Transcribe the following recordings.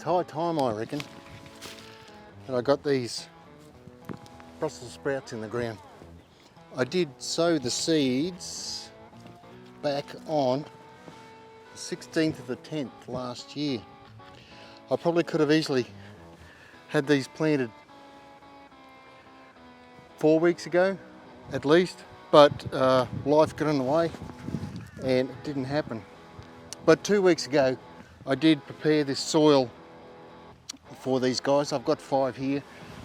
It's high time, I reckon, that I got these Brussels sprouts in the ground. I did sow the seeds back on the 16th of the 10th last year. I probably could have easily had these planted 4 weeks ago at least, but life got in the way and it didn't happen. But 2 weeks ago I did prepare this soil for these guys. I've got 5 here,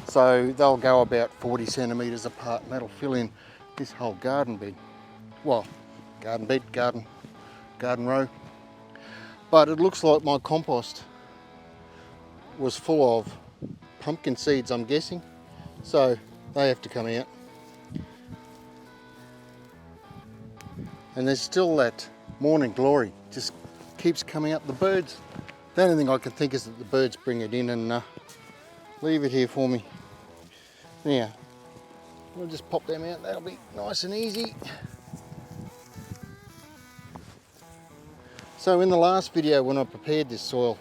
so they'll go about 40 centimetres apart, and that'll fill in this whole garden bed. Well, garden row. But it looks like my compost was full of pumpkin seeds, I'm guessing, so they have to come out. And there's still that morning glory, just keeps coming up. The birds, the only thing I can think is that the birds bring it in and leave it here for me. Now, we'll just pop them out, that'll be nice and easy. So in the last video when I prepared this soil,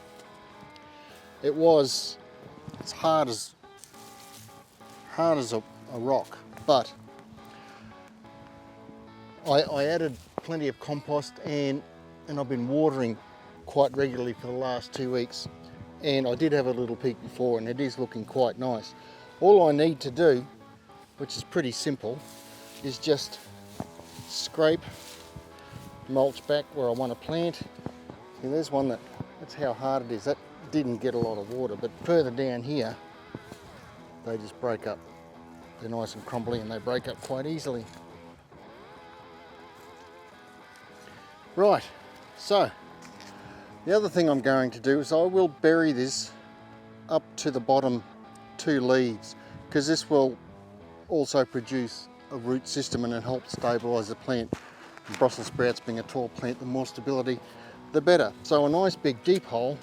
it was as hard as a rock, but I added plenty of compost and I've been watering quite regularly for the last 2 weeks, and I did have a little peek before and it is looking quite nice. All I need to do, which is pretty simple, is just scrape mulch back where I want to plant. See, there's one that's how hard it is. That didn't get a lot of water, but further down here they just break up. They're nice and crumbly and they break up quite easily. Right, so the other thing I'm going to do is I will bury this up to the bottom 2 leaves, because this will also produce a root system and it helps stabilise the plant. And Brussels sprouts being a tall plant, the more stability the better. So a nice big deep hole.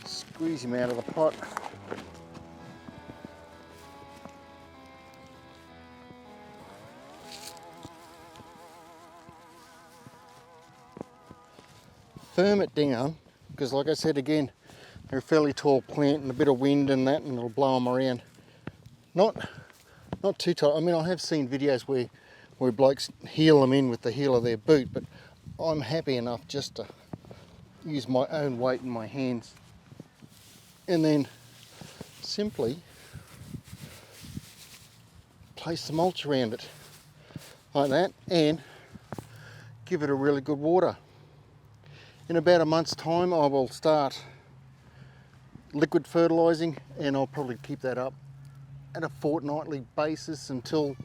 Squeeze him out of the pot. Firm it down, because like I said again, they're a fairly tall plant and a bit of wind and that, and it'll blow them around. Not too tight. I mean, I have seen videos where blokes heel them in with the heel of their boot, but I'm happy enough just to use my own weight in my hands and then simply place the mulch around it like that and give it a really good water. In about a month's time I will start liquid fertilising, and I'll probably keep that up at a fortnightly basis until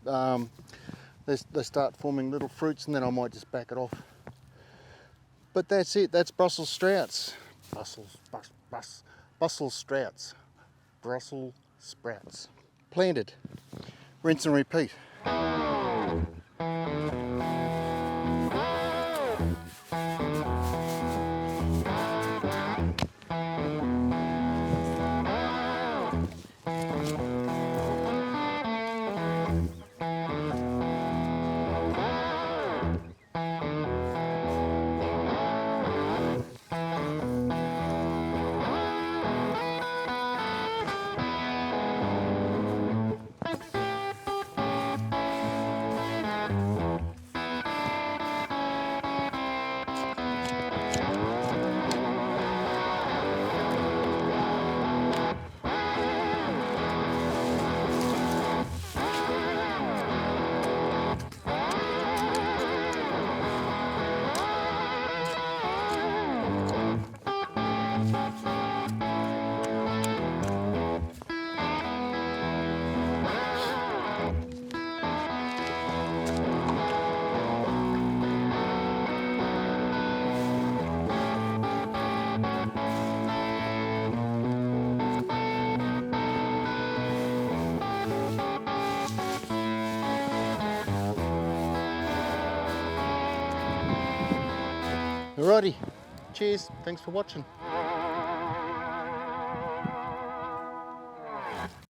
they start forming little fruits, and then I might just back it off. But that's it, that's Brussels sprouts. Brussels sprouts. Planted. Rinse and repeat. Alrighty, cheers, thanks for watching.